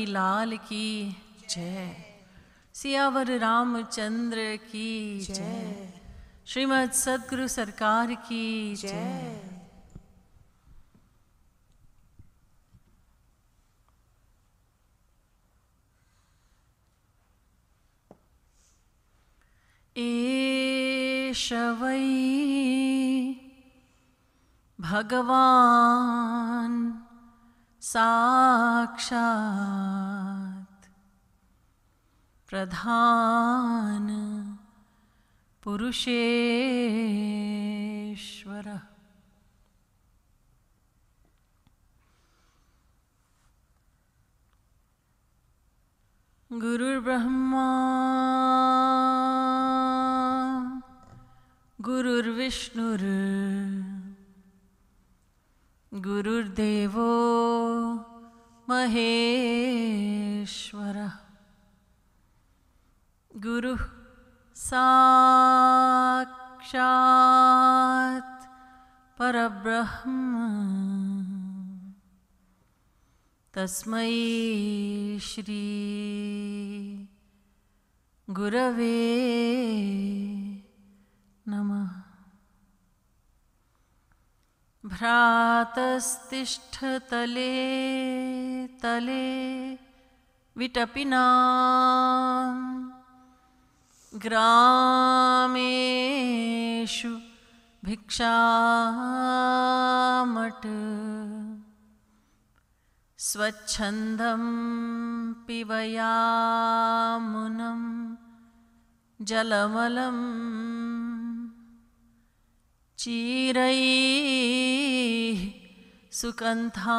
लाल की जय। सियावर रामचंद्र की जय। श्रीमद् सद्गुरु सरकार की जय। एष वै भगवान् साक्षात् प्रधान पुरुषेश्वरः। गुरुर्ब्रह्मा गुरुर्विष्णुर् गुरुर्देवो महेश्वरः। गुरुः साक्षात् परब्रह्म तस्मै श्री गुरवे नमः। भ्रातस्तिष्ठतले तले विटपिनां ग्रामेषु भिक्षामट स्वच्छन्दं पिबयामुनं जलमलं चिरैः सुकन्थां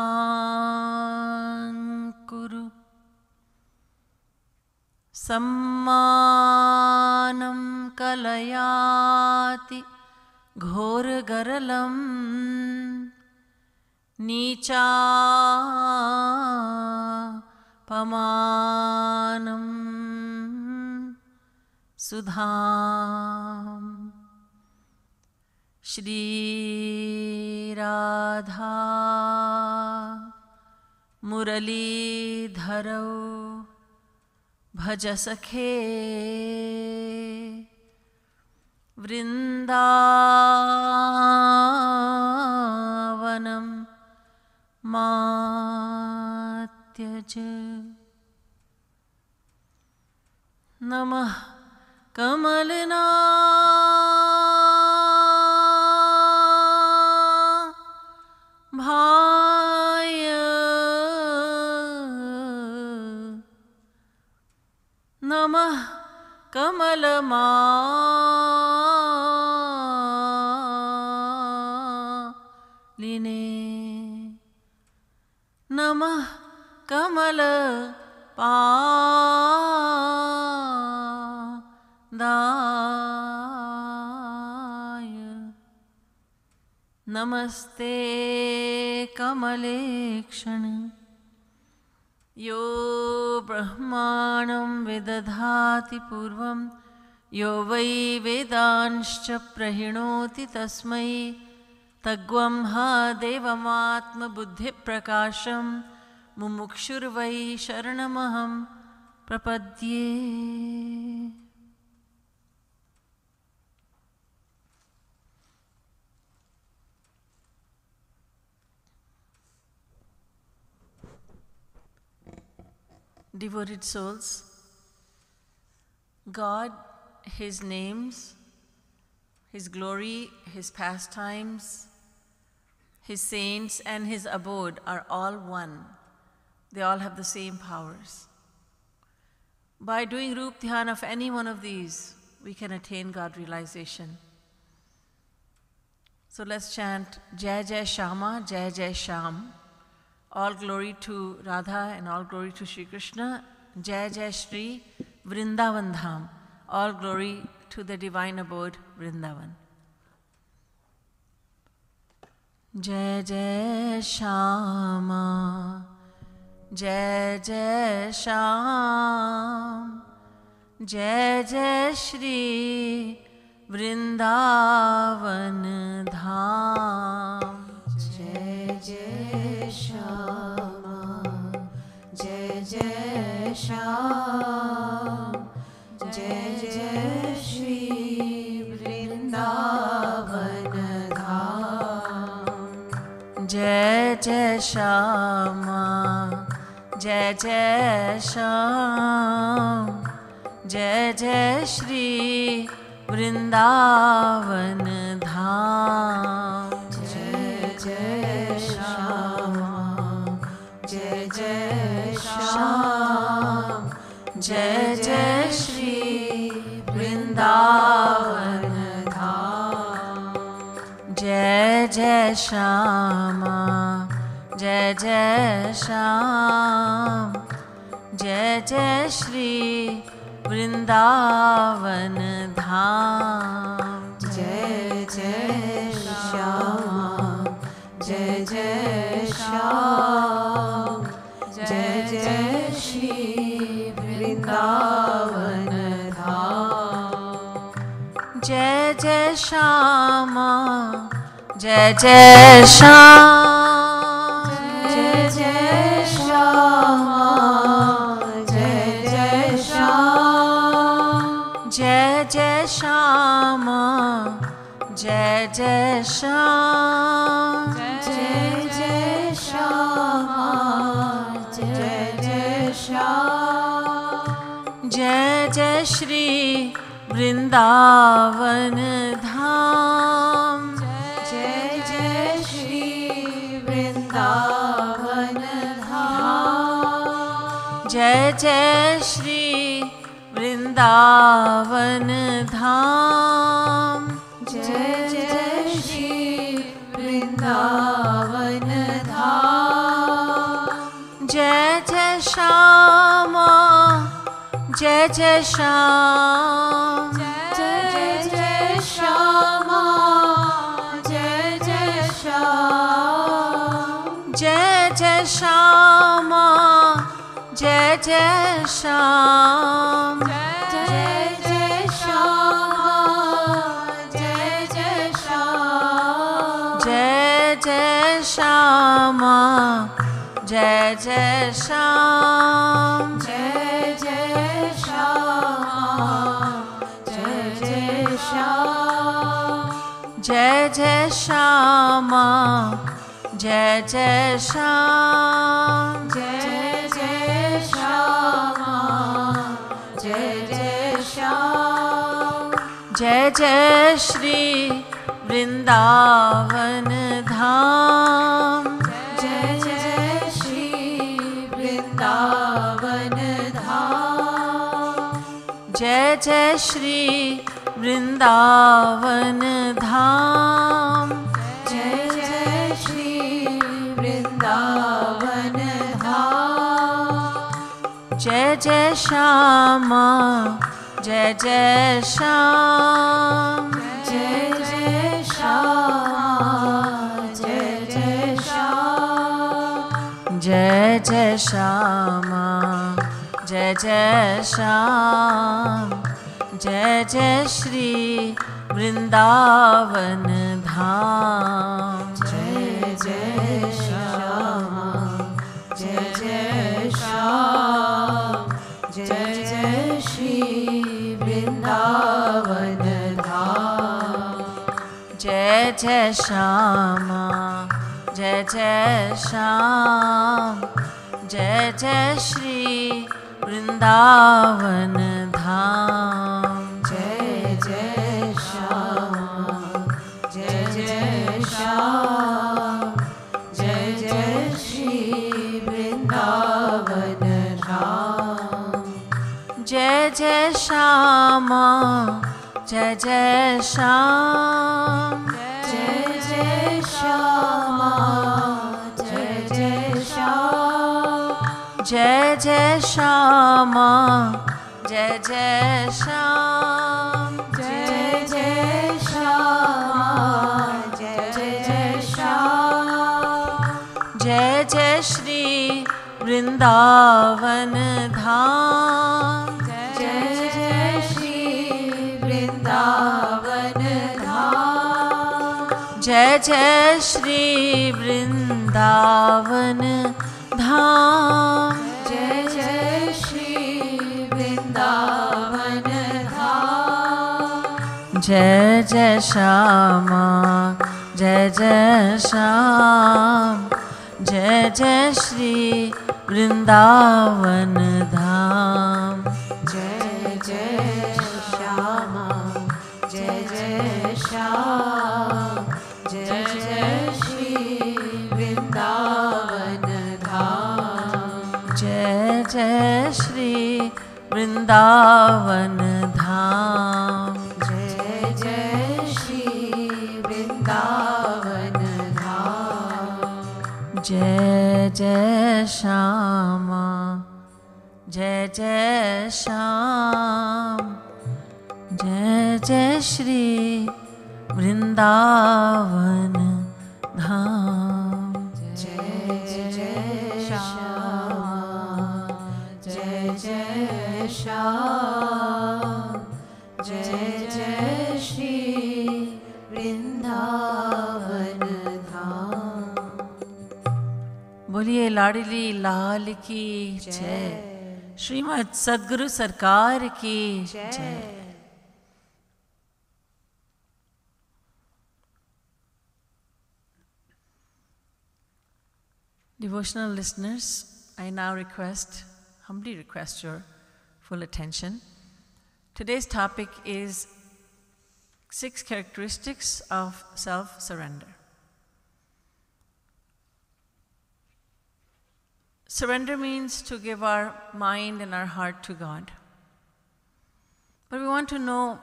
कुरु। सम्मानं कलयाति घोरगरलं नीचापमानं सुधाम्। श्री राधा मुरलीधरौ भज सखे वृन्दावनं मा त्यज। नमः कमलना भाय नमः कमलमालिने नमः कमलपादाय नमस्ते कमलेक्षण। यो ब्रह्माणं विदधाति पूर्वं यो वै वेदांश्च प्रहिणोति तस्मै तग्वं हा देवमात्मबुद्धिप्रकाशं मुमुक्षुर्वै शरणमहं प्रपद्ये। Devoted souls, God, His names, His glory, His pastimes, His saints, and His abode are all one. They all have the same powers. By doing Roop Dhyan of any one of these, we can attain God realization. So let's chant Jai Jai Shama, Jai Jai Sham. All glory to Radha and all glory to Shri Krishna. Jai Jai Shri Vrindavan Dham. All glory to the divine abode Vrindavan. Jai Jai Shama, Jai Jai Sham, Jai Jai Shri Vrindavan Dham. Jai Jai Shama, Jai जय श्याम जय जय श्री वृंदावन धाम। जय जय श्यामा जय जय श्याम जय जय श्री वृंदावन धाम। जय जय श्यामा जय जय श्याम जय जय श्री वृंदावन धाम। जय जय श्यामा जय जय श्याम जय जय श्री वृंदावन धाम। जय जय श्यामा जय जय श्याम जय जय श्री वृंदावन धाम। जय जय श्यामा जय जय श्याम जय जय श्यामा जय जय श्याम जय जय श्यामा जय जय श्याम जय जय श्यामा जय जय श्याम। जय जय श्री वृंदावन धाम। जय जय श्री वृंदावन धाम। जय जय श्री वृंदावन धाम। जय जय श्री वृंदावन धाम। जय जय श्यामा जय जय श्याम जय जय श्यामा जय जय श्याम। जय जय श्यामा जय जय श्याम जय जय श्यामा जय जय श्याम। जय जय श्यामा जय जय श्याम जय जय श्यामा जय जय श्याम। जय जय श्यामा जय जय श्याम जय जय श्यामा जय जय श्याम। जय जय श्री वृंदावन धाम। जय जय श्री वृंदावन धाम। जय जय श्री वृंदावन धाम। जय जय श्री वृंदावन धाम। जय जय श्यामा जय जय श्याम जय जय श्यामा जय जय श्याम। जय जय श्यामा जय जय श्याम जय जय श्री वृंदावन धाम। जय जय श्यामा जय जय श्याम जय जय श्री वृंदावन धाम। जय जय श्यामा जय जय श्याम जय जय श्री वृंदावन धाम। जय जय श्यामा जय जय श्याम जय जय श्री वृंदावन धाम। जय जय श्यामा जय जय श्याम जय जय श्यामा जय जय श्याम। जय जय श्यामा जय जय श्याम जय जय श्यामा जय जय श्याम। जय जय श्री वृंदावन धाम। जय जय श्री वृंदावन धाम। जय जय श्री वृंदावन धाम। जय जय जय श्यामा जय जय श्याम जय जय श्री वृंदावन धाम जय जय श्यामा जय जय श्याम जय जय श्री वृंदावन धाम जय जय श्री वृंदावन धाम जय जय श्री वृंदावन धाम जय जय श्यामा जय जय श्याम जय जय श्री वृंदावन धाम जय जय श्यामा जय जय श्याम जय जय श्री वृंदावन धाम बोलिए लाडली लाल की जय श्रीमद् सद्गुरु सरकार की जय Devotional listeners, I now humbly request your full attention. Today's topic is 6 characteristics of self-surrender. Surrender means to give our mind and our heart to God. But we want to know,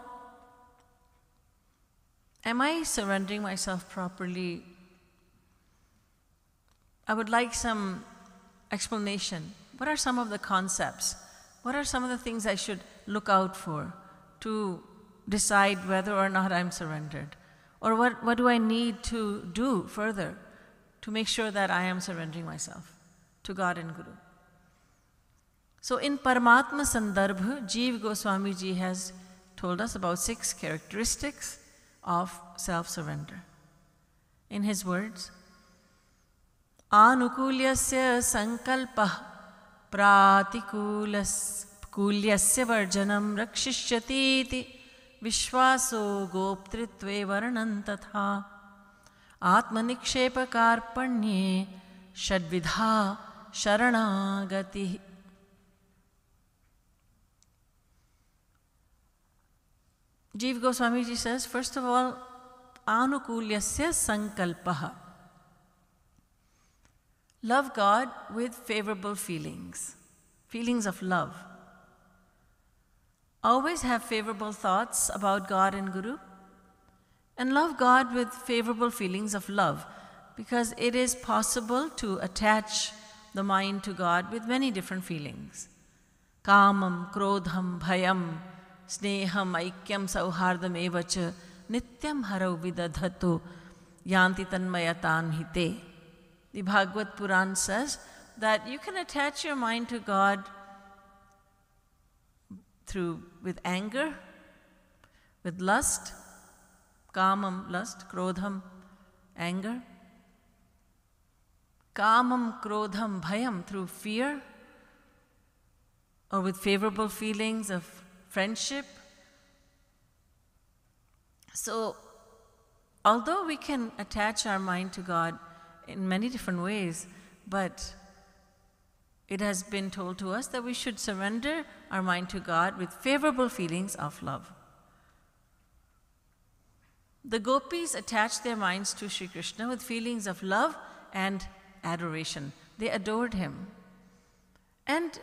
am I surrendering myself properly? I would like some explanation. What are some of the concepts? What are some of the things I should look out for to decide whether or not I'm surrendered? Or what do I need to do further to make sure that I am surrendering myself to God and Guru? So in Paramatma Sandarbha, Jeev Goswami Ji has told us about 6 characteristics of self-surrender. In his words, Anukulyasya sankalpah pratikulyasya varjanam rakshishyati vishwaso goptritve varnam tatha atmanikshepakarpanye shadvidha sharanagati. Jeev Goswami Ji says, first of all, Anukulyasya sankalpah. Love God with favorable feelings, feelings of love. Always have favorable thoughts about God and Guru, and love God with favorable feelings of love, because it is possible to attach the mind to God with many different feelings. Kamam, krodham, bhayam, sneham, aikyam, sauhardam evacha, nityam harau vidadhatu, yanti tanmayatan hite. The Bhagavad Puran says that you can attach your mind to God with anger, with lust, kamam, lust, krodham, anger, kamam, krodham, bhayam, through fear, or with favorable feelings of friendship. So, although we can attach our mind to God in many different ways, but it has been told to us that we should surrender our mind to God with favorable feelings of love. The gopis attached their minds to Sri Krishna with feelings of love and adoration. They adored him. And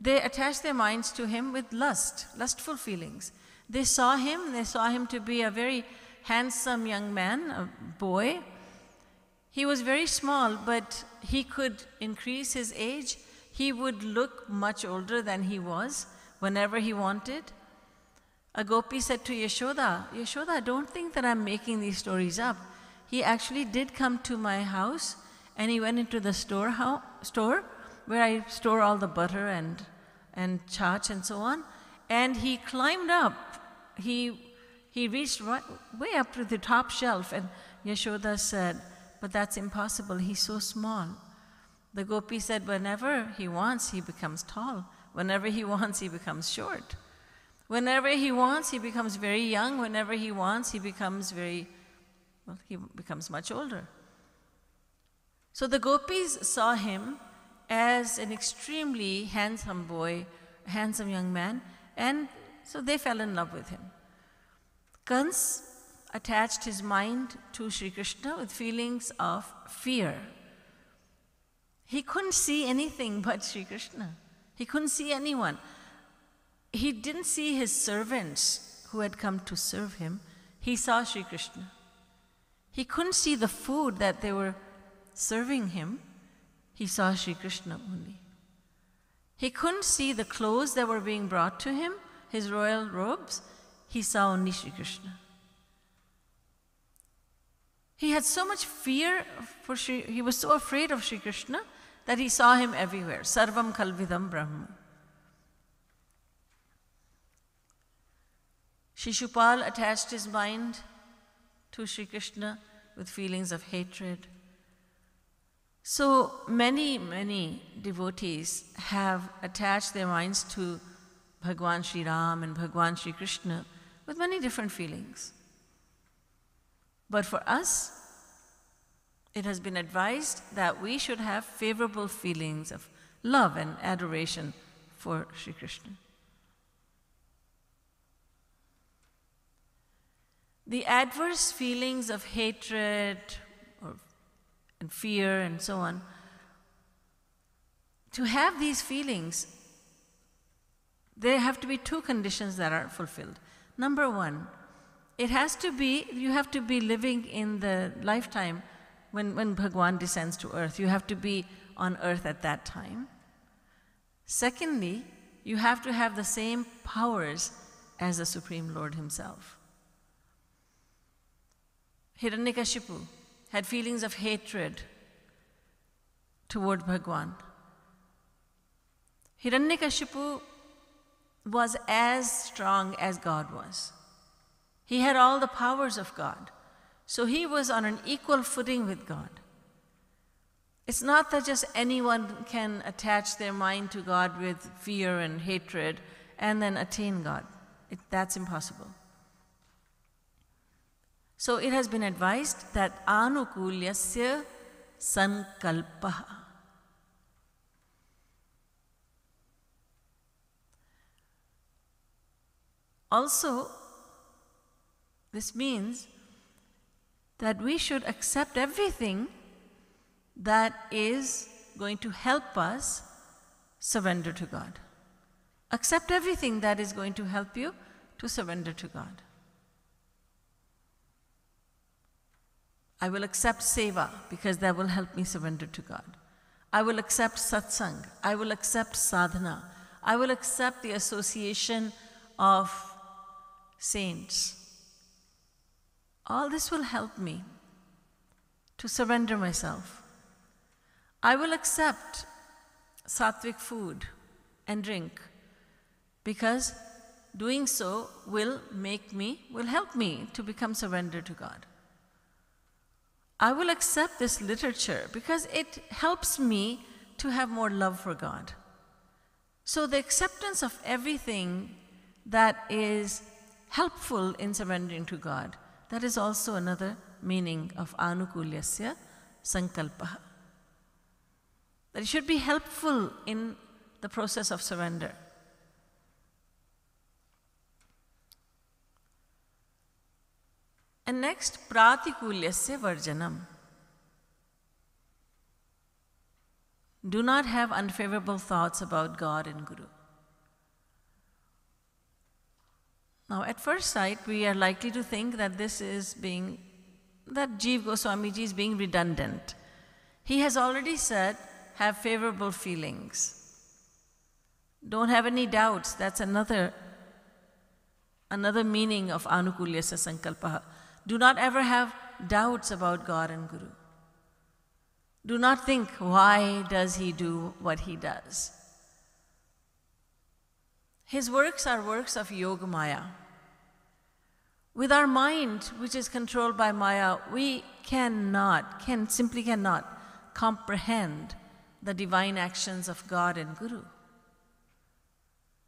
they attached their minds to him with lustful feelings. They saw him to be a very handsome young man, a boy. He was very small, but he could increase his age. He would look much older than he was whenever he wanted. A gopi said to Yashoda, Yashoda, don't think that I'm making these stories up. He actually did come to my house, and he went into the store where I store all the butter and chach and so on, and he climbed up. He reached way up to the top shelf, and Yashoda said, but that's impossible, he's so small. The gopi said, whenever he wants, he becomes tall. Whenever he wants, he becomes short. Whenever he wants, he becomes very young. Whenever he wants, he becomes much older. So the gopis saw him as an extremely handsome boy, a handsome young man, and so they fell in love with him. Kans attached his mind to Sri Krishna with feelings of fear. He couldn't see anything but Sri Krishna. He couldn't see anyone. He didn't see his servants who had come to serve him. He saw Sri Krishna. He couldn't see the food that they were serving him. He saw Sri Krishna only. He couldn't see the clothes that were being brought to him, his royal robes. He saw only Sri Krishna. He had so much fear for he was so afraid of Sri Krishna that he saw him everywhere. Sarvam kalvidam Brahma. Shishupal attached his mind to Sri Krishna with feelings of hatred. So many, many devotees have attached their minds to Bhagwan Sri Ram and Bhagwan Sri Krishna with many different feelings. But for us, it has been advised that we should have favorable feelings of love and adoration for Sri Krishna. The adverse feelings of hatred and fear and so on, to have these feelings, there have to be two conditions that are fulfilled. Number one, you have to be living in the lifetime when Bhagwan descends to earth. You have to be on earth at that time. Secondly, you have to have the same powers as the Supreme Lord himself. Hiranyakashipu had feelings of hatred toward Bhagwan. Hiranyakashipu was as strong as God was. He had all the powers of God. So he was on an equal footing with God. It's not that just anyone can attach their mind to God with fear and hatred and then attain God. That's impossible. So it has been advised that anukulyasya sankalpaha. Also, this means that we should accept everything that is going to help us surrender to God. Accept everything that is going to help you to surrender to God. I will accept seva because that will help me surrender to God. I will accept satsang. I will accept sadhana. I will accept the association of saints. All this will help me to surrender myself. I will accept sattvic food and drink because doing so will help me to become surrendered to God. I will accept this literature because it helps me to have more love for God. So the acceptance of everything that is helpful in surrendering to God, that is also another meaning of anukulyasya sankalpaha. That it should be helpful in the process of surrender. And next, pratikulyasya varjanam. Do not have unfavorable thoughts about God and Guru. Now, at first sight, we are likely to think that that Jiva Goswami Ji is being redundant. He has already said, have favorable feelings. Don't have any doubts. That's another meaning of anukulyasya sankalpaha. Do not ever have doubts about God and Guru. Do not think, why does he do what he does? His works are works of yoga maya. With our mind, which is controlled by maya, we simply cannot comprehend the divine actions of God and Guru.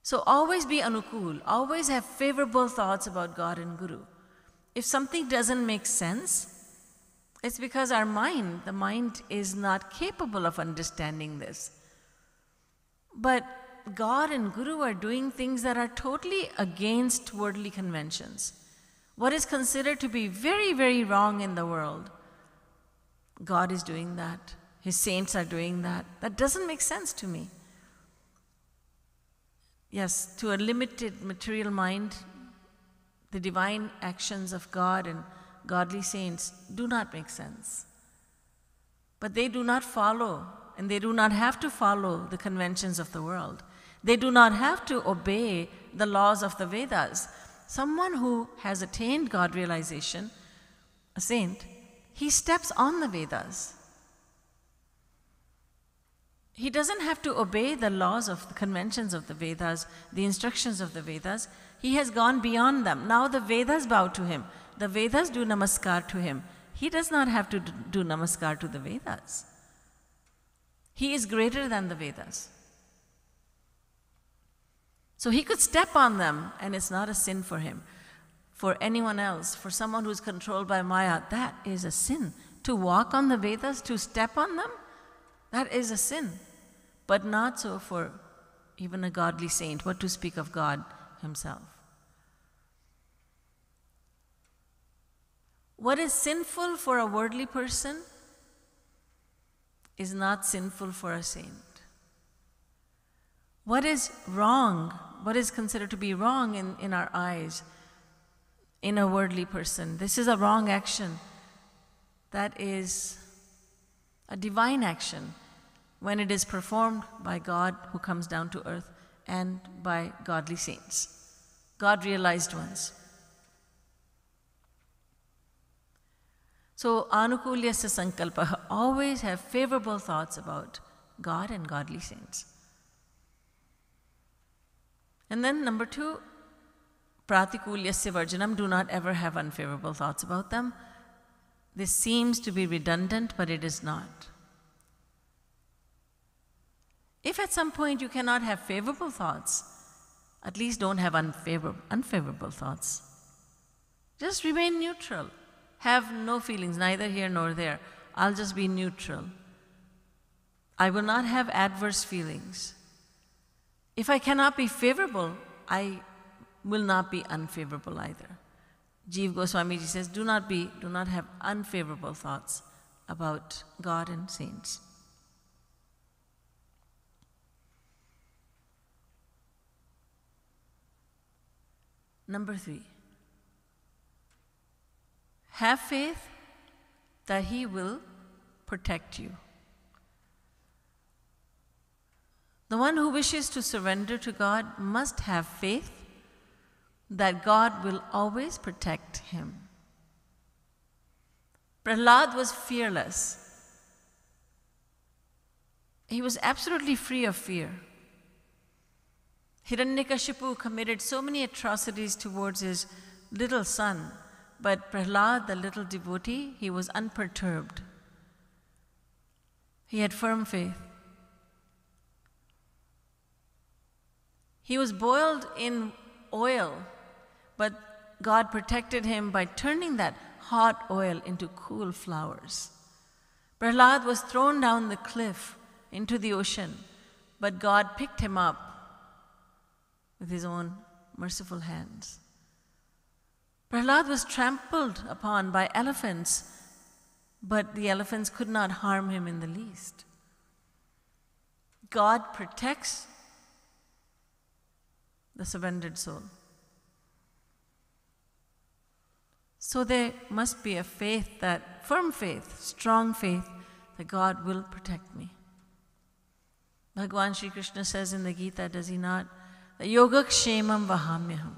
So always be anukul, always have favorable thoughts about God and Guru. If something doesn't make sense, it's because the mind is not capable of understanding this. But God and Guru are doing things that are totally against worldly conventions. What is considered to be very, very wrong in the world, God is doing that. His saints are doing that. That doesn't make sense to me. Yes, to a limited material mind, the divine actions of God and godly saints do not make sense. But they do not follow, and they do not have to follow the conventions of the world. They do not have to obey the laws of the Vedas. Someone who has attained God realization, a saint, he steps on the Vedas. He doesn't have to obey the laws of the conventions of the Vedas, the instructions of the Vedas. He has gone beyond them. Now the Vedas bow to him. The Vedas do namaskar to him. He does not have to do namaskar to the Vedas. He is greater than the Vedas. So he could step on them, and it's not a sin for him. For anyone else, for someone who's controlled by Maya, that is a sin. To walk on the Vedas, to step on them, that is a sin. But not so for even a godly saint, what to speak of God himself. What is sinful for a worldly person is not sinful for a saint. What is wrong, what is considered to be wrong in our eyes, in a worldly person, this is a wrong action. That is a divine action when it is performed by God who comes down to earth and by godly saints, God-realized ones. So, anukulyasya sankalpa, always have favorable thoughts about God and godly saints. And then number 2, pratikulyasya varjanam, do not ever have unfavorable thoughts about them. This seems to be redundant, but it is not. If at some point you cannot have favorable thoughts, at least don't have unfavorable thoughts. Just remain neutral. Have no feelings, neither here nor there. I'll just be neutral. I will not have adverse feelings. If I cannot be favorable, I will not be unfavorable either. Jiva Goswami Ji says, do not have unfavorable thoughts about God and saints. Number 3, have faith that He will protect you. The one who wishes to surrender to God must have faith that God will always protect him. Prahlad was fearless. He was absolutely free of fear. Hiranyakashipu committed so many atrocities towards his little son, but Prahlad, the little devotee, he was unperturbed. He had firm faith. He was boiled in oil, but God protected him by turning that hot oil into cool flowers. Prahlad was thrown down the cliff into the ocean, but God picked him up with His own merciful hands. Prahlad was trampled upon by elephants, but the elephants could not harm him in the least. God protects the surrendered soul. So there must be a faith, that firm faith, strong faith, that God will protect me. Bhagavan Sri Krishna says in the Gita, does he not? Yogakshemam vahamyaham.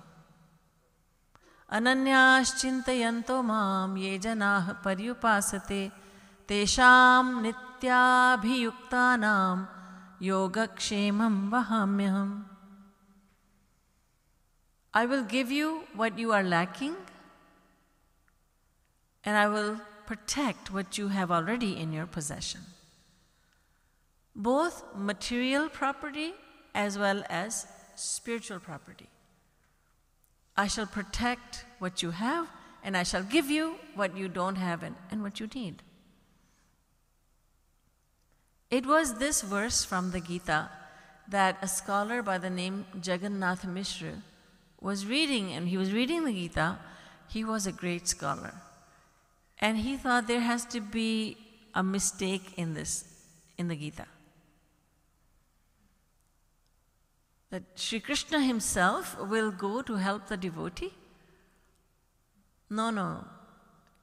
Ananyas chintayanto mam ye janah paryupasate tesham nityabhiyuktanam yogakshemam vahamyaham. I will give you what you are lacking, and I will protect what you have already in your possession. Both material property as well as spiritual property. I shall protect what you have, and I shall give you what you don't have and what you need. It was this verse from the Gita that a scholar by the name Jagannath Mishra was reading, and he was reading the Gita. He was a great scholar. And he thought there has to be a mistake in this, in the Gita. That Sri Krishna himself will go to help the devotee? No.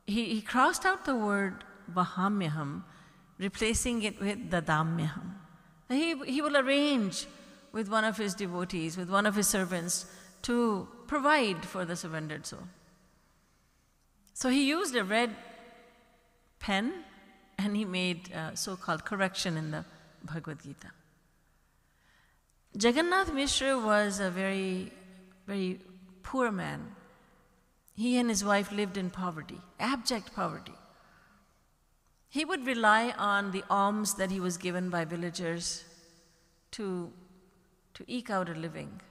He crossed out the word vahamyaham, replacing it with dadamyaham. He will arrange with one of his devotees, with one of his servants, to provide for the surrendered soul. So he used a red pen and he made so-called correction in the Bhagavad Gita. Jagannath Mishra was a very, very poor man. He and his wife lived in poverty, abject poverty. He would rely on the alms that he was given by villagers to eke out a living.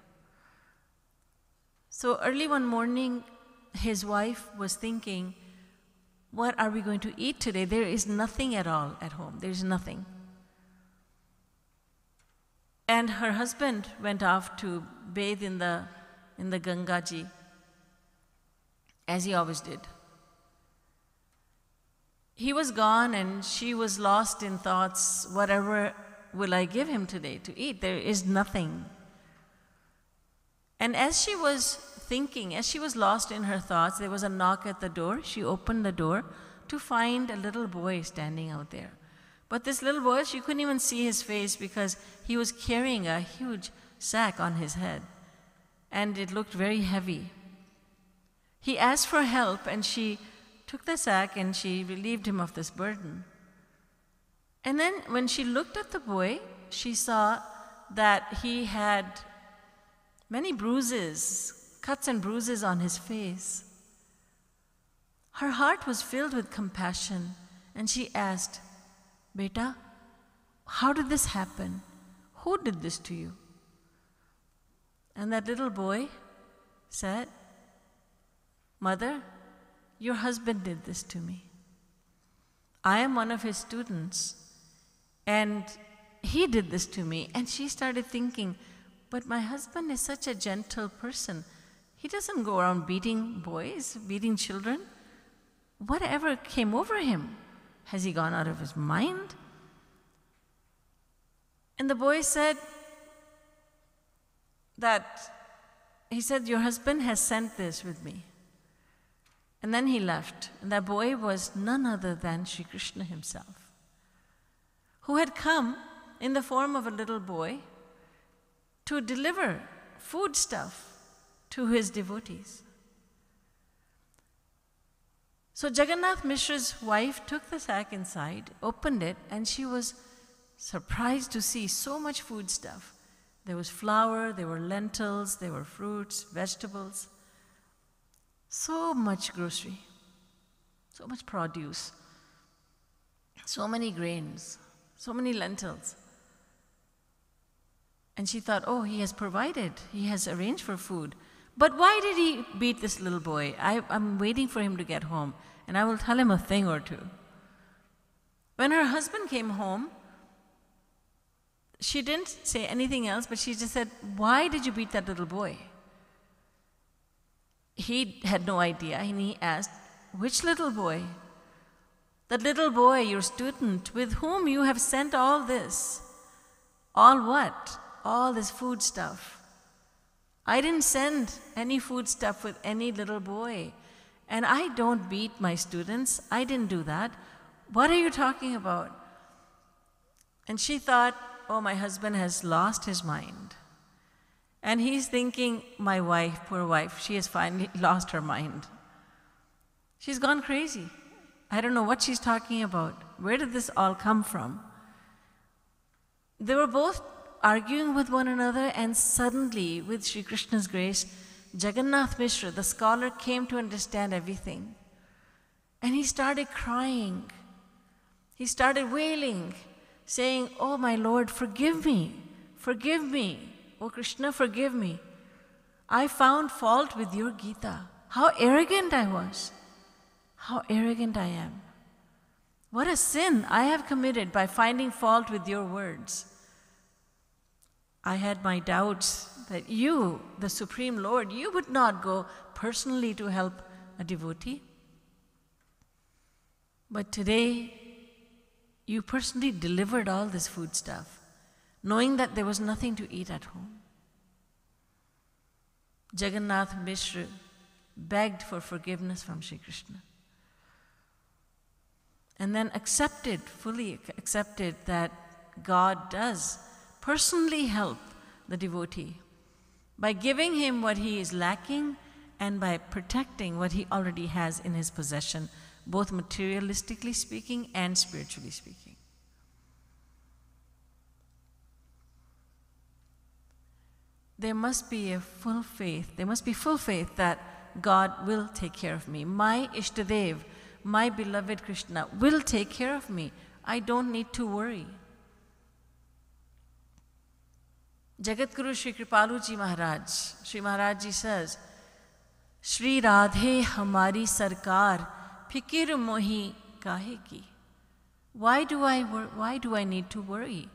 So early one morning, his wife was thinking, what are we going to eat today? There is nothing at all at home. There is nothing. And her husband went off to bathe in the Gangaji, as he always did. He was gone and she was lost in thoughts. Whatever will I give him today to eat? There is nothing. And as she was thinking, as she was lost in her thoughts, there was a knock at the door. She opened the door to find a little boy standing out there. But this little boy, she couldn't even see his face because he was carrying a huge sack on his head. And it looked very heavy. He asked for help and she took the sack and she relieved him of this burden. And then when she looked at the boy, she saw that he had many bruises, cuts and bruises on his face. Her heart was filled with compassion and she asked, "Beta, how did this happen? Who did this to you?" And that little boy said, "Mother, your husband did this to me. I am one of his students, and he did this to me." And she started thinking, but my husband is such a gentle person. He doesn't go around beating boys, beating children. Whatever came over him? Has he gone out of his mind? And the boy said your husband has sent this with me. And then he left. And that boy was none other than Sri Krishna himself, who had come in the form of a little boy to deliver foodstuff to his devotees. So Jagannath Mishra's wife took the sack inside, opened it, and she was surprised to see so much foodstuff. There was flour, there were lentils, there were fruits, vegetables. So much grocery, so much produce, so many grains, so many lentils. And she thought, oh, he has provided, he has arranged for food. But why did he beat this little boy? I'm waiting for him to get home, and I will tell him a thing or two. When her husband came home, she didn't say anything else, but she just said, "Why did you beat that little boy?" He had no idea, and he asked, "Which little boy?" "That little boy, your student, with whom you have sent all this." "All what?" "All this food stuff." "I didn't send any food stuff with any little boy, and I don't beat my students. I didn't do that. What are you talking about?" And she thought, oh, my husband has lost his mind. And he's thinking, my wife, poor wife, she has finally lost her mind. She's gone crazy. I don't know what she's talking about. Where did this all come from? They were both arguing with one another, and suddenly, with Sri Krishna's grace, Jagannath Mishra, the scholar, came to understand everything. And he started crying. He started wailing, saying, "Oh, my Lord, forgive me, forgive me. Oh Krishna, forgive me. I found fault with your Gita. How arrogant I was. How arrogant I am. What a sin I have committed by finding fault with your words. I had my doubts that you, the Supreme Lord, you would not go personally to help a devotee. But today, you personally delivered all this food stuff, knowing that there was nothing to eat at home. Jagannath Mishra begged for forgiveness from Sri Krishna. And then fully accepted that God does personally help the devotee by giving him what he is lacking and by protecting what he already has in his possession, both materialistically speaking and spiritually speaking. There must be full faith that God will take care of me. My Ishtadev, my beloved Krishna, will take care of me. I don't need to worry. Jagadguru Sri Kripalu Ji Maharaj, Sri Maharaj Ji says, Shri Radhe Hamari Sarkar Fikir Mohi Kahe Ki. Why do I need to worry?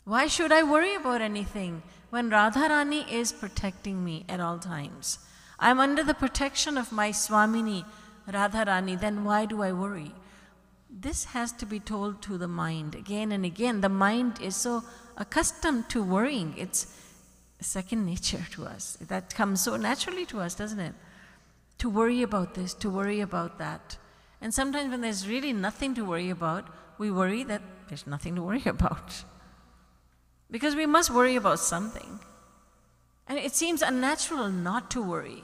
Why should I worry about anything when Radharani is protecting me at all times? I am under the protection of my Swamini, Radharani, then why do I worry? This has to be told to the mind again and again. The mind is so accustomed to worrying. It's second nature to us. That comes so naturally to us, doesn't it? To worry about this, to worry about that. And sometimes when there's really nothing to worry about, we worry that there's nothing to worry about. Because we must worry about something. And it seems unnatural not to worry.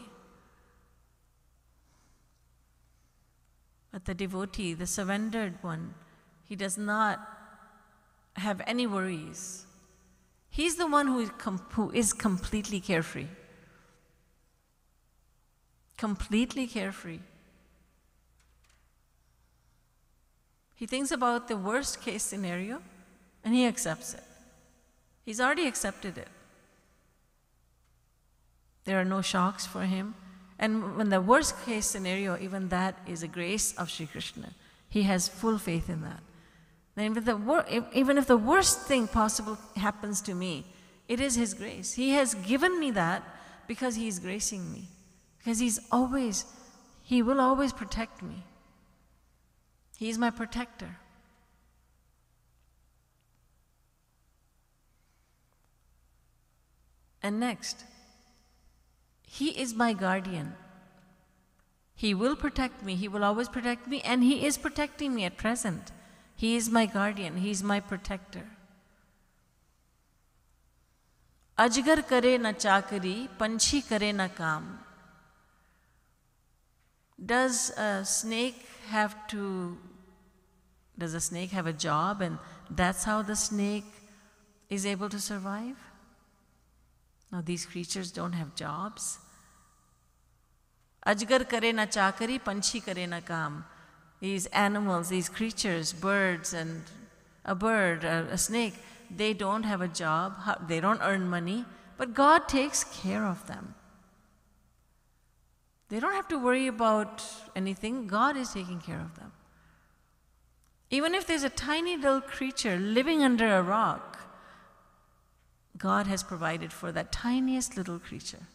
But the devotee, the surrendered one, he does not have any worries. He's the one who is completely carefree. Completely carefree. He thinks about the worst case scenario and he accepts it. He's already accepted it. There are no shocks for him. And when the worst case scenario, even that is a grace of Sri Krishna. He has full faith in that. Then even if the worst thing possible happens to me, it is His grace. He has given me that because He is gracing me. Because He will always protect me. He is my protector. And next, He is my guardian. He will protect me. He will always protect me, and He is protecting me at present. He is my guardian. He is my protector. Ajgar kare na chakari, panchi kare na kam. Does a snake have a job, and that's how the snake is able to survive? Now these creatures don't have jobs. Ajgar kare na chakari, panchi kare na kam. These animals, these creatures, birds and a snake, they don't have a job, they don't earn money, but God takes care of them. They don't have to worry about anything, God is taking care of them. Even if there's a tiny little creature living under a rock, God has provided for that tiniest little creature.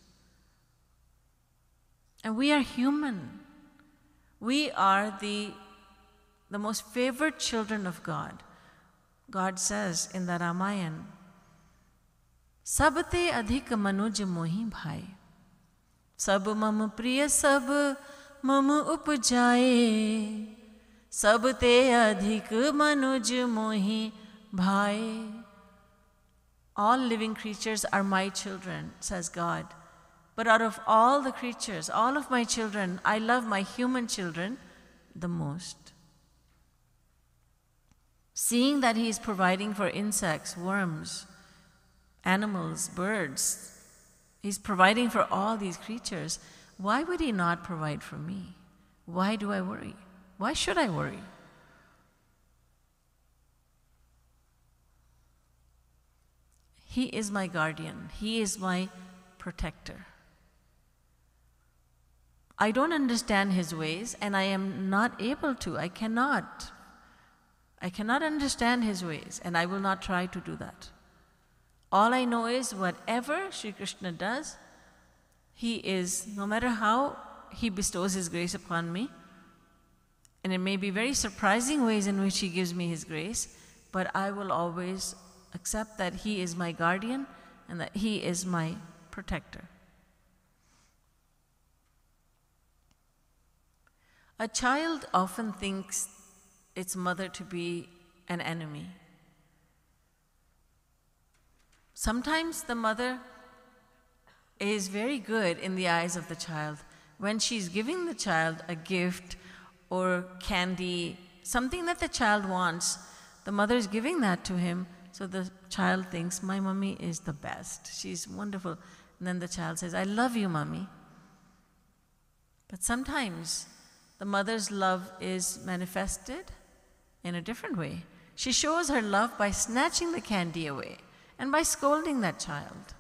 And we are human. We are the most favored children of God. God says in the Ramayana, Sabte adhik manuj mohi bhai. Sab mam priya sab mam upjaye. Sabte adhik manuj mohi bhai. All living creatures are my children, says God. But out of all the creatures, all of my children, I love my human children the most. Seeing that He is providing for insects, worms, animals, birds, He's providing for all these creatures, why would He not provide for me? Why do I worry? Why should I worry? He is my guardian. He is my protector. I don't understand His ways, and I am not able to. I cannot understand His ways, and I will not try to do that. All I know is whatever Sri Krishna does, He is, no matter how He bestows His grace upon me, and it may be very surprising ways in which He gives me His grace, but I will always accept that He is my guardian and that He is my protector. A child often thinks its mother to be an enemy. Sometimes the mother is very good in the eyes of the child. When she's giving the child a gift or candy, something that the child wants, the mother is giving that to him, so the child thinks, my mommy is the best. She's wonderful. And then the child says, I love you, mommy. But sometimes the mother's love is manifested in a different way. She shows her love by snatching the candy away and by scolding that child.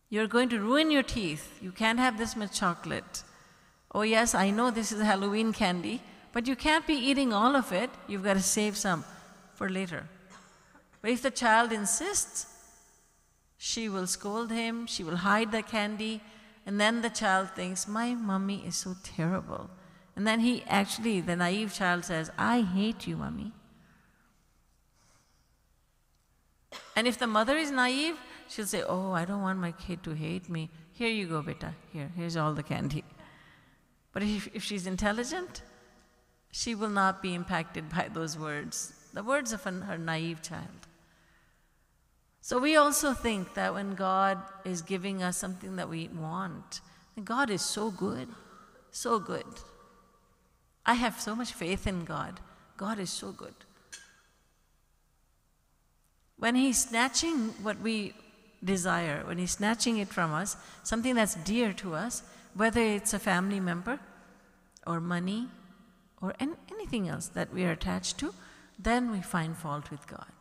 You're going to ruin your teeth. You can't have this much chocolate. Oh yes, I know this is Halloween candy, but you can't be eating all of it. You've got to save some for later. But if the child insists, she will scold him, she will hide the candy, and then the child thinks, my mommy is so terrible. And then the naive child says, I hate you, mommy. And if the mother is naive, she'll say, oh, I don't want my kid to hate me. Here you go, beta. Here's all the candy. But if she's intelligent, she will not be impacted by those words, the words of her naive child. So we also think that when God is giving us something that we want, God is so good, so good. I have so much faith in God. God is so good. When He's snatching what we desire, when He's snatching it from us, something that's dear to us, whether it's a family member or money or anything else that we are attached to, then we find fault with God.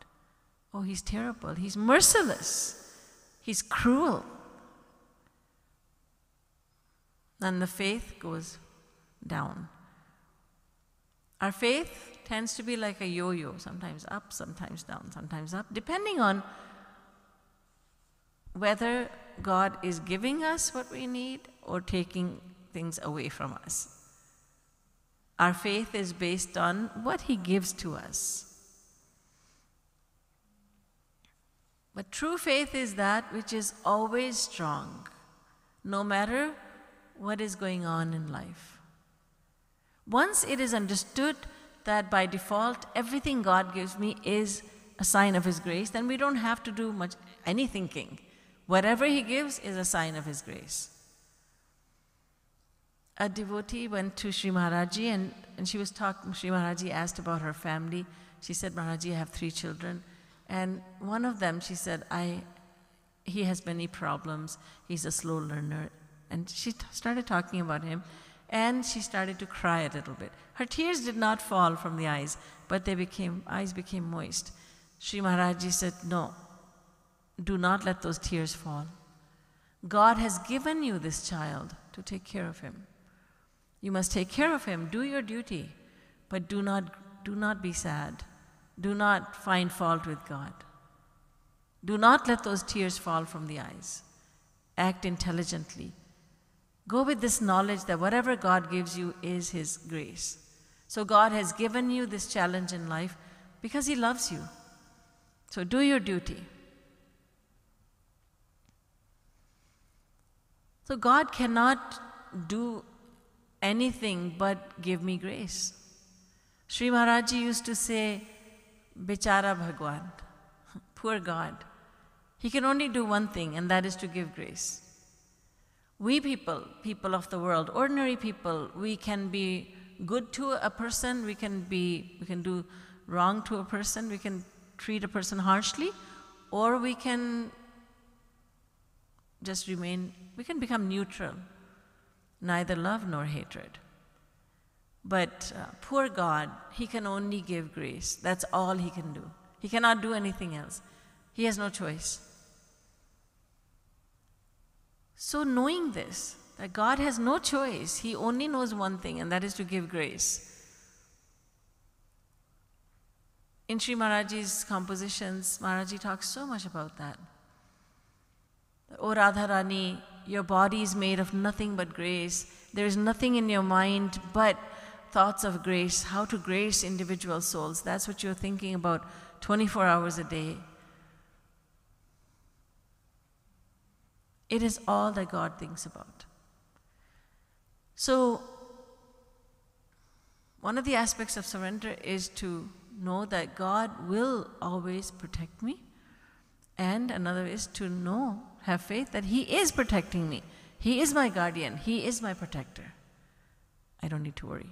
Oh, He's terrible. He's merciless. He's cruel. And the faith goes down. Our faith tends to be like a yo-yo, sometimes up, sometimes down, sometimes up, depending on whether God is giving us what we need or taking things away from us. Our faith is based on what He gives to us. But true faith is that which is always strong, no matter what is going on in life. Once it is understood that by default everything God gives me is a sign of His grace, then we don't have to do any thinking. Whatever He gives is a sign of His grace. A devotee went to Sri Maharaji and she was talking. Sri Maharaji asked about her family. She said, Maharaji, I have 3 children. And one of them, she said, he has many problems. He's a slow learner. And she started talking about him, and she started to cry a little bit. Her tears did not fall from the eyes, but eyes became moist. Sri Maharaji said, no, do not let those tears fall. God has given you this child to take care of him. You must take care of him, do your duty, but do not be sad. Do not find fault with God. Do not let those tears fall from the eyes. Act intelligently. Go with this knowledge that whatever God gives you is His grace. So God has given you this challenge in life because He loves you. So do your duty. So God cannot do anything but give me grace. Sri Maharaji used to say, Bichara Bhagwan, poor God. He can only do one thing, and that is to give grace. We people of the world, ordinary people, we can be good to a person, we can do wrong to a person, we can treat a person harshly, or we can just we can become neutral, neither love nor hatred. But poor God, He can only give grace. That's all He can do. He cannot do anything else. He has no choice. So knowing this, that God has no choice, He only knows one thing, and that is to give grace. In Sri Maharaji's compositions, Maharaji talks so much about that. O Radha Rani, your body is made of nothing but grace. There is nothing in your mind but thoughts of grace, how to grace individual souls. That's what you're thinking about 24 hours a day. It is all that God thinks about. So, one of the aspects of surrender is to know that God will always protect me. And another is to know, have faith that He is protecting me. He is my guardian. He is my protector. I don't need to worry.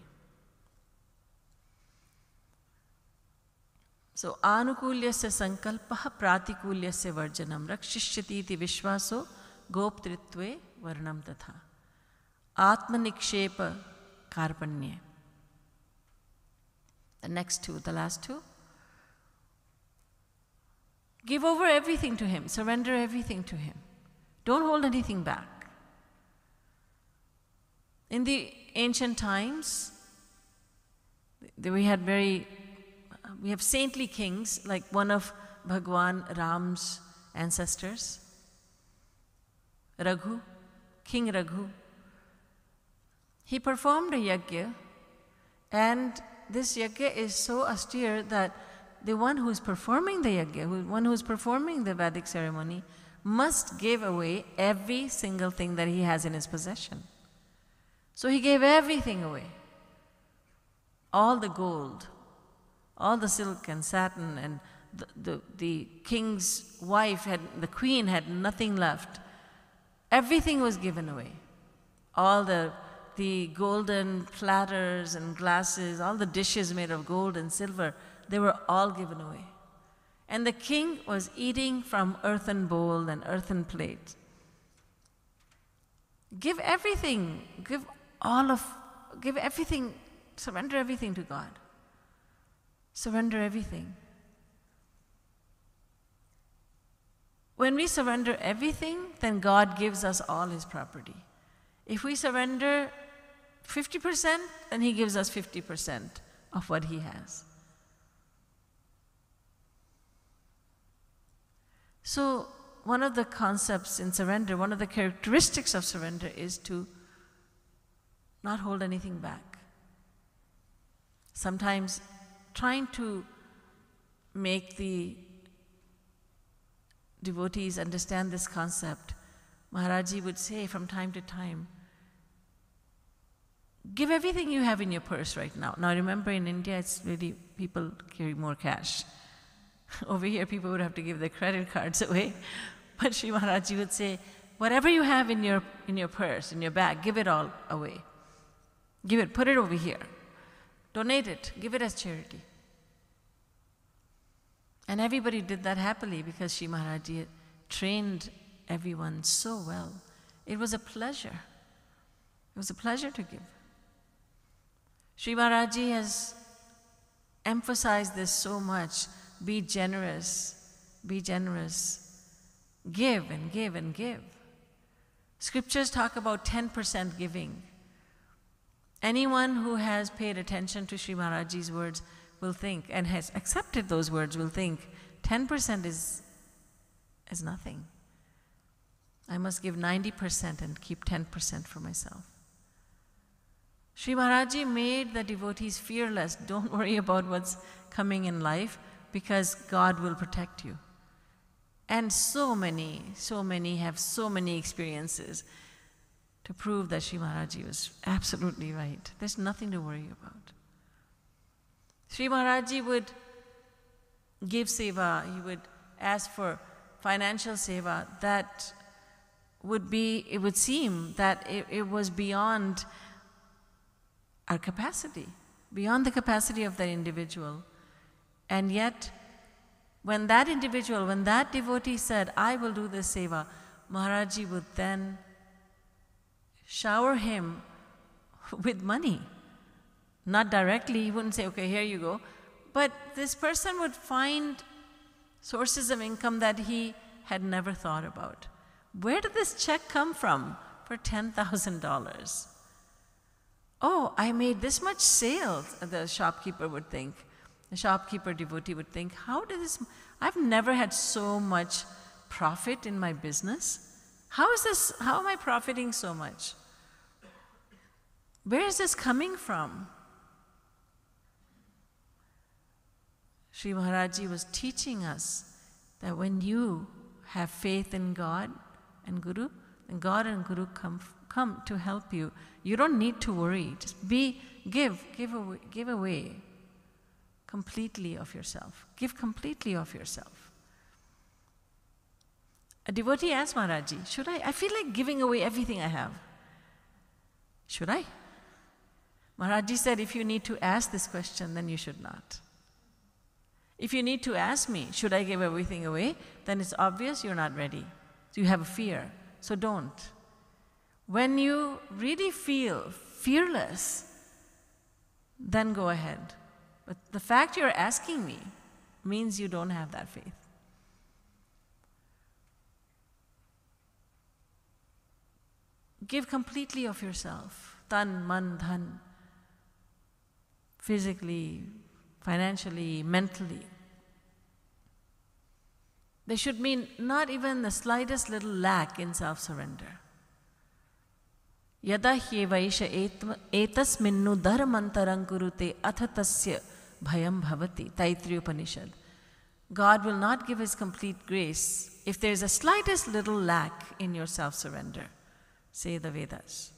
So, anukulyasya sankalpah pratikulyasya varjanam rakshishyati iti vishvaso goptritve varnam tatha. Atmanikshepa karpanye. The next two, the last two. Give over everything to Him. Surrender everything to Him. Don't hold anything back. In the ancient times, we have saintly kings, like one of Bhagwan Ram's ancestors, Raghu, King Raghu. He performed a yajna, and this yajna is so austere that the one who is performing the yajna, one who is performing the Vedic ceremony, must give away every single thing that he has in his possession. So he gave everything away. All the gold, all the silk and satin, and the king's wife, the queen had nothing left. Everything was given away. All the golden platters and glasses, all the dishes made of gold and silver, they were all given away. And the king was eating from earthen bowl and earthen plate. Give everything, give everything, surrender everything to God. Surrender everything. When we surrender everything, then God gives us all His property. If we surrender 50%, then He gives us 50% of what He has. So, one of the concepts in surrender, one of the characteristics of surrender is to not hold anything back. Sometimes trying to make the devotees understand this concept, Maharaji would say from time to time, give everything you have in your purse right now. Now remember, in India, it's really, people carry more cash. Over here, people would have to give their credit cards away. But Sri Maharaji would say, whatever you have in your purse, in your bag, give it all away. Give it, put it over here. Donate it, give it as charity. And everybody did that happily because Sri Maharaji trained everyone so well. It was a pleasure. It was a pleasure to give. Sri Maharaji has emphasized this so much. Be generous, be generous. Give and give and give. Scriptures talk about 10% giving. Anyone who has paid attention to Sri Maharaji's words will think, and has accepted those words, will think, 10% is nothing. I must give 90% and keep 10% for myself. Sri Maharaji made the devotees fearless. Don't worry about what's coming in life, because God will protect you. And so many have so many experiences to prove that Sri Maharaji was absolutely right. There's nothing to worry about. Sri Maharaji would give seva, he would ask for financial seva that it would seem that it was beyond our capacity, beyond the capacity of that individual. And yet, when that devotee said, I will do this seva, Maharaji would then shower him with money. Not directly, he wouldn't say, okay, here you go. But this person would find sources of income that he had never thought about. Where did this check come from for $10,000? Oh, I made this much sales, the shopkeeper would think. The shopkeeper devotee would think, how did this, I've never had so much profit in my business. How am I profiting so much? Where is this coming from? Sri Maharaj Ji was teaching us that when you have faith in God and Guru, then God and Guru come to help you. You don't need to worry. Just give away completely of yourself. Give completely of yourself. A devotee asked Maharaj Ji, should I feel like giving away everything I have. Should I? Maharaj Ji said, if you need to ask this question, then you should not. If you need to ask me, should I give everything away, then it's obvious you're not ready. So you have a fear, so don't. When you really feel fearless, then go ahead. But the fact you're asking me means you don't have that faith. Give completely of yourself, tan, man, dhan, physically, financially, mentally. There should be not even the slightest little lack in self-surrender. Yada hyevaisha etasminnu dharmantaram kurute athatasya bhayam bhavati. Taittiriya Upanishad. God will not give His complete grace if there is a slightest little lack in your self-surrender, say the Vedas.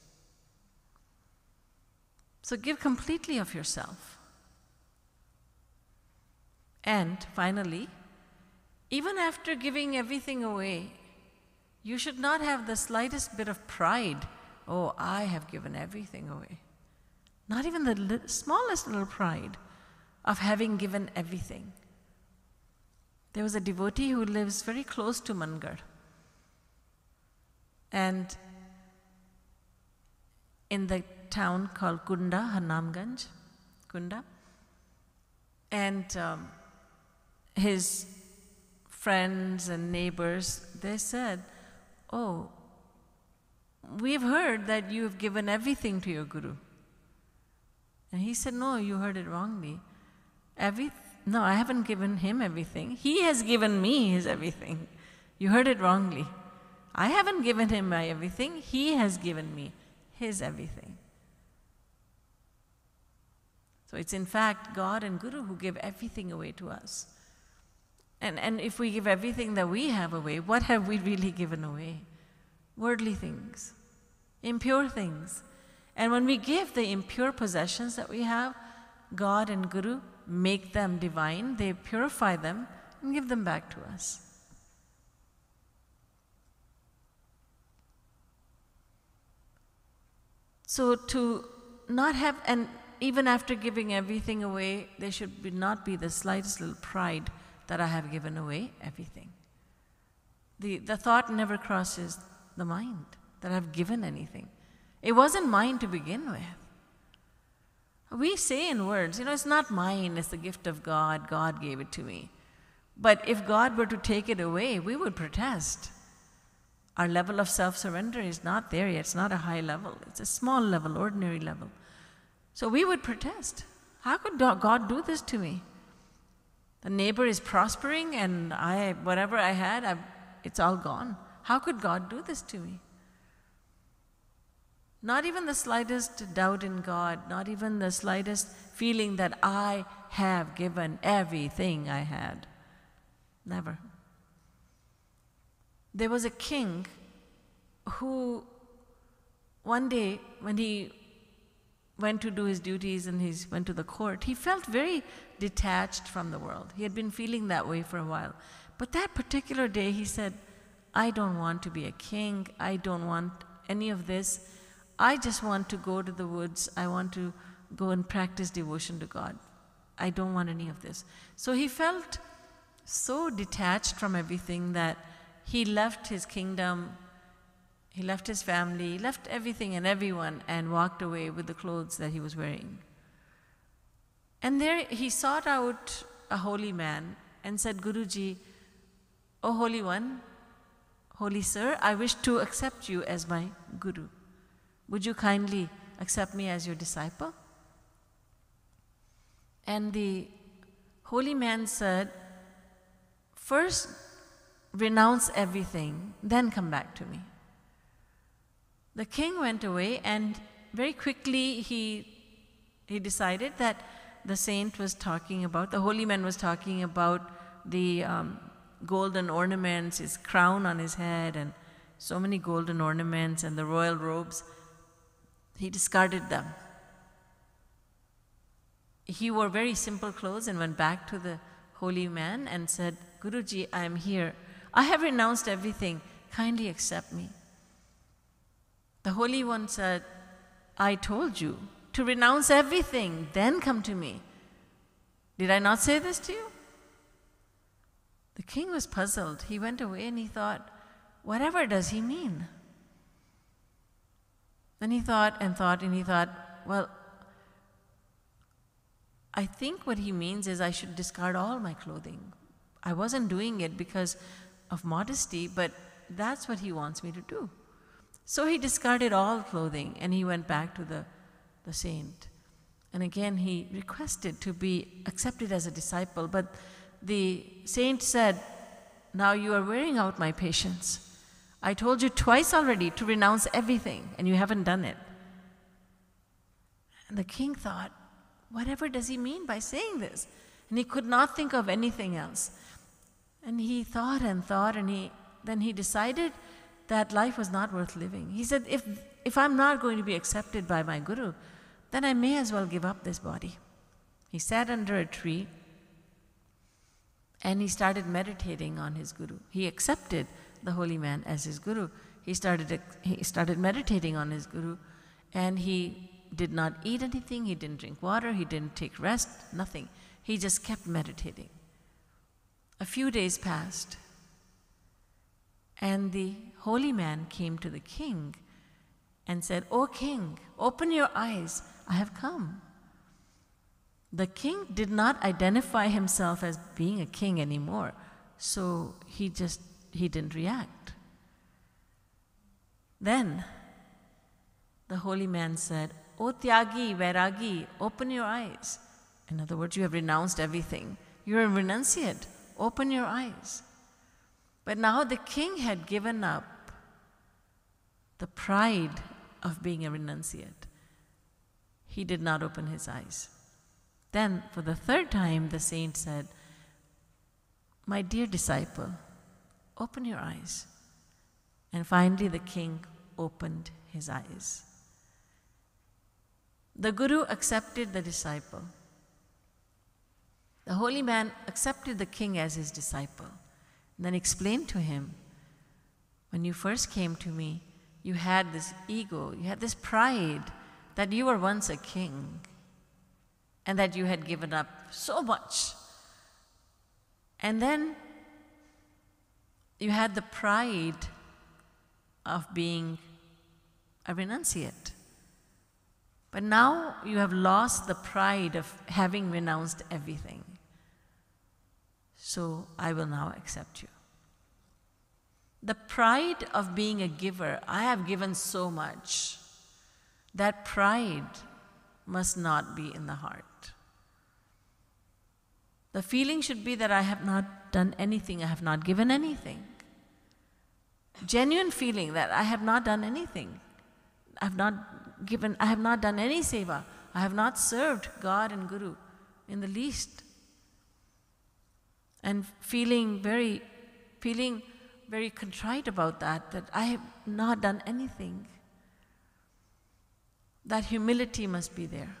So give completely of yourself. And finally, even after giving everything away, you should not have the slightest bit of pride. Oh, I have given everything away. Not even the smallest little pride of having given everything. There was a devotee who lives very close to Mangar. And in the town called Kunda, Harnamganj, Kunda. And his friends and neighbors, they said, oh, we've heard that you have given everything to your Guru. And he said, no, you heard it wrongly. No, I haven't given him everything. He has given me his everything. You heard it wrongly. I haven't given him my everything. He has given me his everything. So it's in fact God and Guru who give everything away to us. And if we give everything that we have away, what have we really given away? Worldly things, impure things. And when we give the impure possessions that we have, God and Guru make them divine, they purify them and give them back to us. So to not have, and even after giving everything away, there should not be the slightest little pride that I have given away everything. The thought never crosses the mind that I've given anything. It wasn't mine to begin with. We say in words, it's not mine, it's the gift of God, God gave it to me. But if God were to take it away, we would protest. Our level of self-surrender is not there yet, it's not a high level, it's a small level, ordinary level. So we would protest. How could God do this to me? The neighbor is prospering and whatever I had, it's all gone. How could God do this to me? Not even the slightest doubt in God, not even the slightest feeling that I have given everything I had. Never. There was a king who one day when he went to do his duties and he went to the court, he felt very detached from the world. He had been feeling that way for a while. But that particular day he said, I don't want to be a king. I don't want any of this. I just want to go to the woods. I want to go and practice devotion to God. I don't want any of this. So he felt so detached from everything that he left his kingdom, he left his family, he left everything and everyone and walked away with the clothes that he was wearing. And there he sought out a holy man and said, Guruji, "O Holy One, Holy Sir, I wish to accept you as my Guru. Would you kindly accept me as your disciple?" And the holy man said, "First renounce everything, then come back to me." The king went away, and very quickly he decided that the saint was talking about, the holy man was talking about the golden ornaments, his crown on his head, and so many golden ornaments, and the royal robes. He discarded them. He wore very simple clothes and went back to the holy man and said, "Guruji, I am here. I have renounced everything. Kindly accept me." The Holy One said, "I told you to renounce everything, then come to me. Did I not say this to you?" The king was puzzled. He went away and he thought, whatever does he mean? Then he thought and thought and he thought, well, I think what he means is I should discard all my clothing. I wasn't doing it because of modesty, but that's what he wants me to do. So he discarded all clothing and he went back to the saint. And again he requested to be accepted as a disciple, but the saint said, "Now you are wearing out my patience. I told you twice already to renounce everything and you haven't done it." And the king thought, whatever does he mean by saying this? And he could not think of anything else. And he thought and thought, and then he decided that life was not worth living. He said, if I'm not going to be accepted by my guru, then I may as well give up this body. He sat under a tree and he started meditating on his guru. He accepted the holy man as his guru. He started meditating on his guru, and he did not eat anything, he didn't drink water, he didn't take rest, nothing. He just kept meditating. A few days passed, and the holy man came to the king and said, "O king, open your eyes, I have come." The king did not identify himself as being a king anymore, so he didn't react. Then the holy man said, "O Tyagi, Vairagi, open your eyes." In other words, you have renounced everything. You're a renunciate. Open your eyes. But now the king had given up the pride of being a renunciate. He did not open his eyes. Then, for the third time, the saint said, "My dear disciple, open your eyes." And finally, the king opened his eyes. The guru accepted the disciple. The holy man accepted the king as his disciple, and then explained to him, "When you first came to me, you had this ego, you had this pride that you were once a king and that you had given up so much. And then you had the pride of being a renunciate. But now you have lost the pride of having renounced everything. So I will now accept you." The pride of being a giver, I have given so much, that pride must not be in the heart. The feeling should be that I have not done anything, I have not given anything. Genuine feeling that I have not done anything. I have not done any seva. I have not served God and Guru in the least. And feeling very contrite about that I have not done anything. That humility must be there.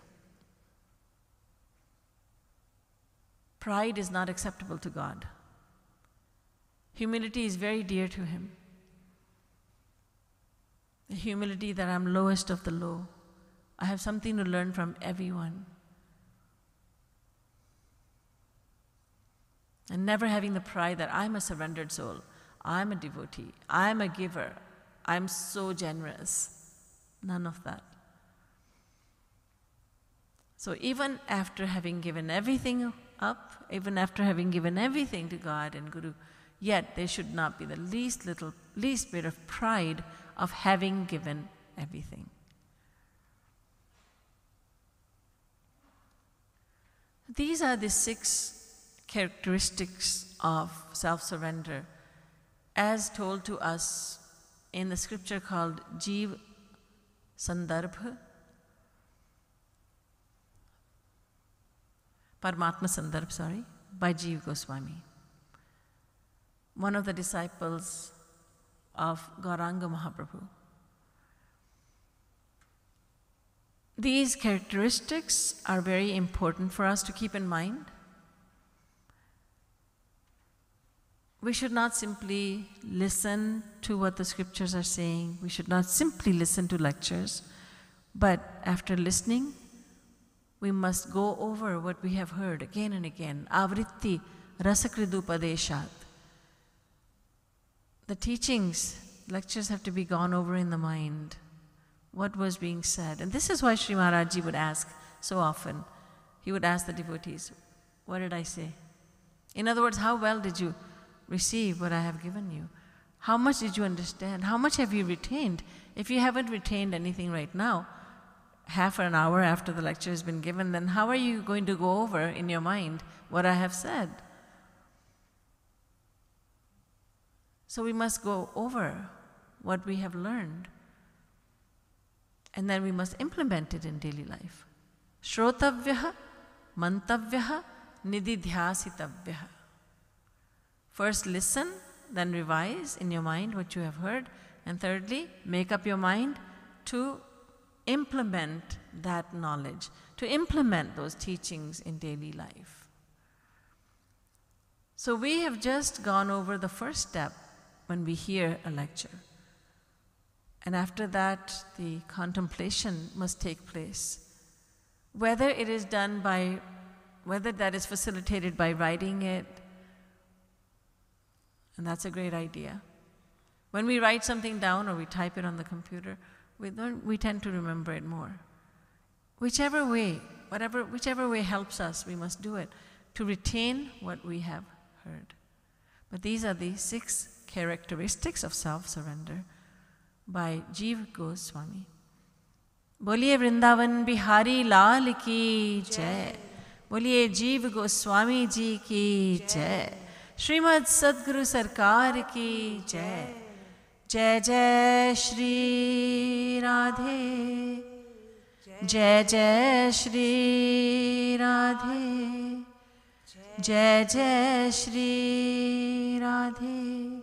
Pride is not acceptable to God. Humility is very dear to Him. The humility that I'm lowest of the low. I have something to learn from everyone. And never having the pride that I'm a surrendered soul, I'm a devotee, I'm a giver, I'm so generous. None of that. So even after having given everything up, even after having given everything to God and Guru, Yet there should not be the least bit of pride of having given everything. These are the 6 characteristics of self-surrender as told to us in the scripture called Jeev Sandarbha, Paramatma Sandarbha, by Jeev Goswami, one of the disciples of Gauranga Mahaprabhu. These characteristics are very important for us to keep in mind. We should not simply listen to what the scriptures are saying. We should not simply listen to lectures. But after listening, we must go over what we have heard again and again. Avritti rasakridupadeshat. The teachings, lectures have to be gone over in the mind. What was being said. And this is why Sri Maharaj Ji would ask so often. He would ask the devotees, what did I say? In other words, how well did you receive what I have given you? How much did you understand? How much have you retained? If you haven't retained anything right now, half an hour after the lecture has been given, then how are you going to go over in your mind what I have said? So we must go over what we have learned. And then we must implement it in daily life. Shrotavyaha, mantavyaha, nididhyasitavyaha. First listen, then revise in your mind what you have heard. And thirdly, make up your mind to implement that knowledge, to implement those teachings in daily life. So we have just gone over the first step when we hear a lecture. And after that, the contemplation must take place. Whether it is done by, whether that is facilitated by writing it, and that's a great idea. When we write something down or we type it on the computer, we tend to remember it more. Whichever way, whichever way helps us, we must do it to retain what we have heard. But these are the 6 characteristics of self-surrender by Jeev Goswami. Boliye Vrindavan Bihari Lal ki jai. Boliye Jeev Goswami ji ki jai. Srimad Sadguru Sarkar ki jai. Jai Jai Shri Radhe. Jai Jai Shri Radhe. Jai Jai Shri Radhe.